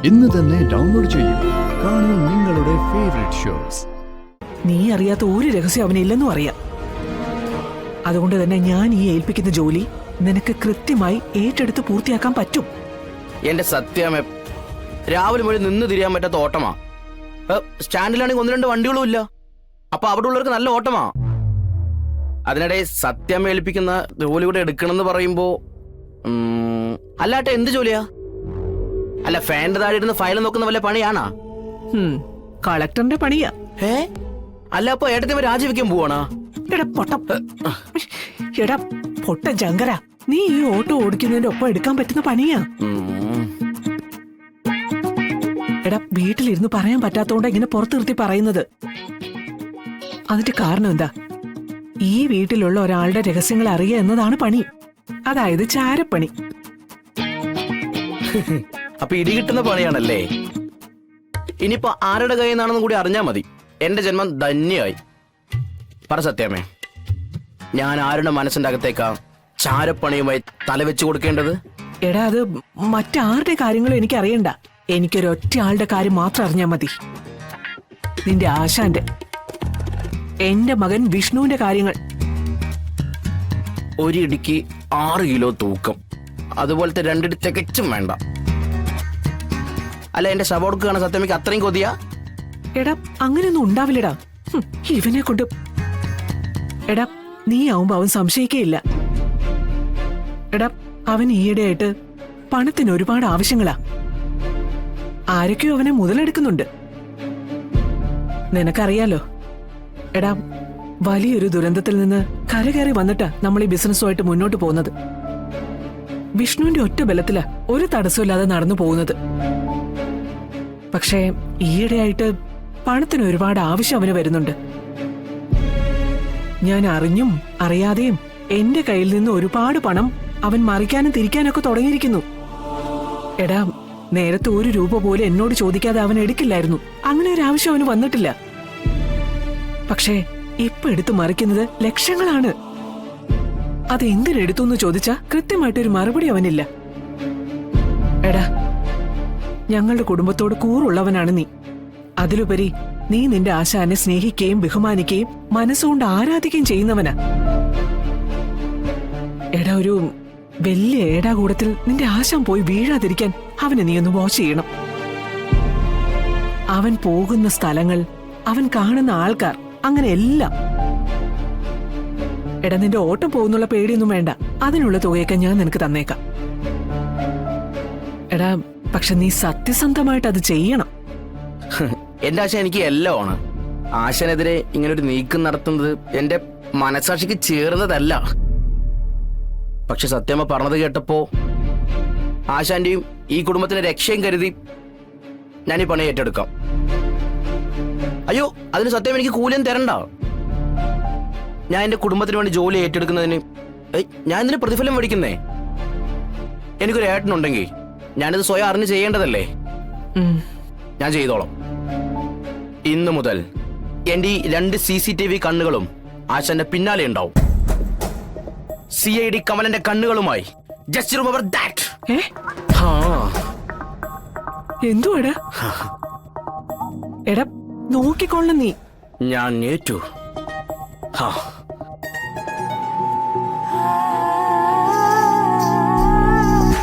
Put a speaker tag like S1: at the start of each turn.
S1: ഇന്ന് തന്നെ ഡൗൺലോഡ് ചെയ്യൂ. കാണൂ നിങ്ങളുടെ ഫേവറേറ്റ് ഷോസ്.
S2: നീ അറിയാത്ത ഒരു രഹസ്യം അവനില്ലെന്നും അറിയാം. അതുകൊണ്ട് തന്നെ ഞാൻ ഈ ഏൽപ്പിക്കുന്ന ജോലി നിനക്ക് കൃത്യമായി ഏറ്റെടുത്ത് പൂർത്തിയാക്കാൻ പറ്റും.
S3: എന്റെ സത്യമേ, രാവിലെ മുഴുവൻ നിന്ന് തിരിയാൻ പറ്റാത്ത ഓട്ടമാ. സ്റ്റാൻഡിലാണെങ്കിൽ 1-2 വണ്ടികളും ഇല്ല. അപ്പൊ അവിടെ ഉള്ളവർക്ക് നല്ല ഓട്ടമാ. അതിനിടെ സത്യം ഏൽപ്പിക്കുന്ന ജോലി കൂടെ എടുക്കണമെന്ന് പറയുമ്പോ അല്ലാട്ടെ എന്ത് ജോലിയാ? അല്ല, ഫാൻ്റെ താഴെ ഇരുന്ന് ഫയൽ നോക്കുന്ന വല്ല പണിയാണാ?
S2: കളക്ടറിന്റെ പണിയാ.
S3: അല്ല, അപ്പൊ ഏട്ടത്തിയമ്മ രാജിവെക്കാൻ പോവാണാ?
S2: എടാ പൊട്ട ജങ്കര, നീ ഈ ഓട്ടോ ഓടിക്കുന്നതിന്റെ ഒപ്പം എടുക്കാൻ പറ്റുന്ന പണിയാ. എടാ, വീട്ടിലിരുന്ന് പറയാൻ പറ്റാത്തോണ്ടാ ഇങ്ങനെ പുറത്തു നിർത്തി പറയുന്നത്. അതിന്റെ കാരണം എന്താ? ഈ വീട്ടിലുള്ള ഒരാളുടെ രഹസ്യങ്ങൾ അറിയുക എന്നതാണ് പണി. അതായത് ചാരപ്പണി.
S3: അപ്പൊ ഇടി കിട്ടുന്ന പണിയാണല്ലേ? ഇനിയിപ്പോ ആരുടെ കയ്യിൽ നിന്നാണെന്നും കൂടി അറിഞ്ഞാ മതി. എന്റെ ജന്മം ധന്യമായി. പറ സത്യമേ, ഞാൻ ആരുടെ മനസ്സിന്റെ അകത്തേക്കാ ചാരപ്പണിയുമായി തലവെച്ചു കൊടുക്കേണ്ടത്?
S2: എടാ, അത് മറ്റാരുടെ കാര്യങ്ങളും എനിക്ക് അറിയണ്ട. എനിക്കൊരൊറ്റ ആളുടെ കാര്യം മാത്രം അറിഞ്ഞാ മതി. നിന്റെ ആശാന്റെ, എന്റെ മകൻ വിഷ്ണുവിന്റെ കാര്യങ്ങൾ.
S3: ഒരു ഇടിക്ക് 6 കിലോ തൂക്കം, അതുപോലത്തെ 2 ഇടി തികച്ചും വേണ്ട. അല്ല, എന്റെ ശവോടുക്കാണ് സത്യമയ്ക്ക് അത്രയും കൊതിയാ?
S2: എടാ, അങ്ങനെയൊന്നും ഉണ്ടാവില്ലടാ. ഇവനെ കൊണ്ട്. എടാ, നീ ആവുമ്പോ അവൻ സംശയിക്കേയില്ല. എടാ, അവൻ ഈയിടെയായിട്ട് പണത്തിന് ഒരുപാട് ആവശ്യങ്ങളാ. ആരൊക്കെയോ അവനെ മുതലെടുക്കുന്നുണ്ട്. നിനക്കറിയാലോ. എടാ, വലിയൊരു ദുരന്തത്തിൽ നിന്ന് കരകയറി വന്നിട്ടാ നമ്മൾ ഈ ബിസിനസ്സുമായിട്ട് മുന്നോട്ട് പോകുന്നത്. വിഷ്ണുവിന്റെ ഒറ്റ ബലത്തിലാ ഒരു തടസ്സമില്ലാതെ നടന്നു പോകുന്നത്. പക്ഷേ ഈയിടെയായിട്ട് പണത്തിന് ഒരുപാട് ആവശ്യം അവന് വരുന്നുണ്ട്. ഞാൻ അറിഞ്ഞും അറിയാതെയും എന്റെ കയ്യിൽ നിന്ന് ഒരുപാട് പണം അവൻ മറിക്കാനും തിരിക്കാനൊക്കെ തുടങ്ങിയിരിക്കുന്നു. എടാ, നേരത്തെ 1 രൂപ പോലും എന്നോട് ചോദിക്കാതെ അവൻ എടുക്കില്ലായിരുന്നു. അങ്ങനെ ഒരു ആവശ്യം അവന് വന്നിട്ടില്ല. പക്ഷേ ഇപ്പൊ എടുത്തു മറിക്കുന്നത് ലക്ഷങ്ങളാണ്. അതെന്തിനെടുത്തു എന്ന് ചോദിച്ചാ കൃത്യമായിട്ടൊരു മറുപടി അവനില്ല. എടാ, ഞങ്ങളുടെ കുടുംബത്തോട് കൂറുള്ളവനാണ് നീ. അതിലുപരി നീ നിന്റെ ആശാനെ സ്നേഹിക്കുകയും ബഹുമാനിക്കുകയും മനസ്സുകൊണ്ട് ആരാധിക്കുകയും ചെയ്യുന്നവനാ. എടാ, ഒരു വലിയ ഏടാകൂടത്തിൽ നിന്റെ ആശാൻ പോയി വീഴാതിരിക്കാൻ അവനെ നീ ഒന്ന് വാച്ച് ചെയ്യണം. അവൻ പോകുന്ന സ്ഥലങ്ങൾ, അവൻ കാണുന്ന ആൾക്കാർ, അങ്ങനെ എല്ലാം. എടാ, നിന്റെ ഓട്ടം പോകുന്നുള്ള പേടിയൊന്നും വേണ്ട. അതിനുള്ള തുകയൊക്കെ ഞാൻ നിനക്ക് തന്നേക്കാം. എടാ, പക്ഷെ നീ സത്യസന്ധമായിട്ട് അത് ചെയ്യണം.
S3: എന്റെ ആശ എനിക്ക് എല്ലാം ആണ്. ആശനെതിരെ ഇങ്ങനൊരു നീക്കം നടത്തുന്നത് എന്റെ മനസാക്ഷിക്ക് ചേർന്നതല്ല. പക്ഷെ സത്യമ്മ പറഞ്ഞത് കേട്ടപ്പോ ആശാന്റെയും ഈ കുടുംബത്തിന്റെ രക്ഷയും കരുതി ഞാൻ ഈ പണി ഏറ്റെടുക്കാം. അയ്യോ, അതിന് സത്യം എനിക്ക് കൂലിയും തരണ്ട. ഞാൻ എന്റെ കുടുംബത്തിന് വേണ്ടി ജോലി ഏറ്റെടുക്കുന്നതിന് ഞാൻ ഇതിന് പ്രതിഫലം മേടിക്കുന്നേ. എനിക്കൊരു ഏട്ടനുണ്ടെങ്കിൽ ഞാനിത് സ്വയം അറിഞ്ഞ് ചെയ്യേണ്ടതല്ലേ? ഞാൻ ചെയ്തോളാം. ഇന്നു മുതൽ എന്റെ ഈ 2 CCTV കണ്ണുകളും ആശാന്റെ പിന്നാലെ ഉണ്ടാവും. CID കമലന്റെ കണ്ണുകളുമായി. Just remember that.
S2: എന്തുവാടാ? എടാ, നോക്കിക്കൊള്ളു നീ.
S3: ഞാൻ ഏറ്റു.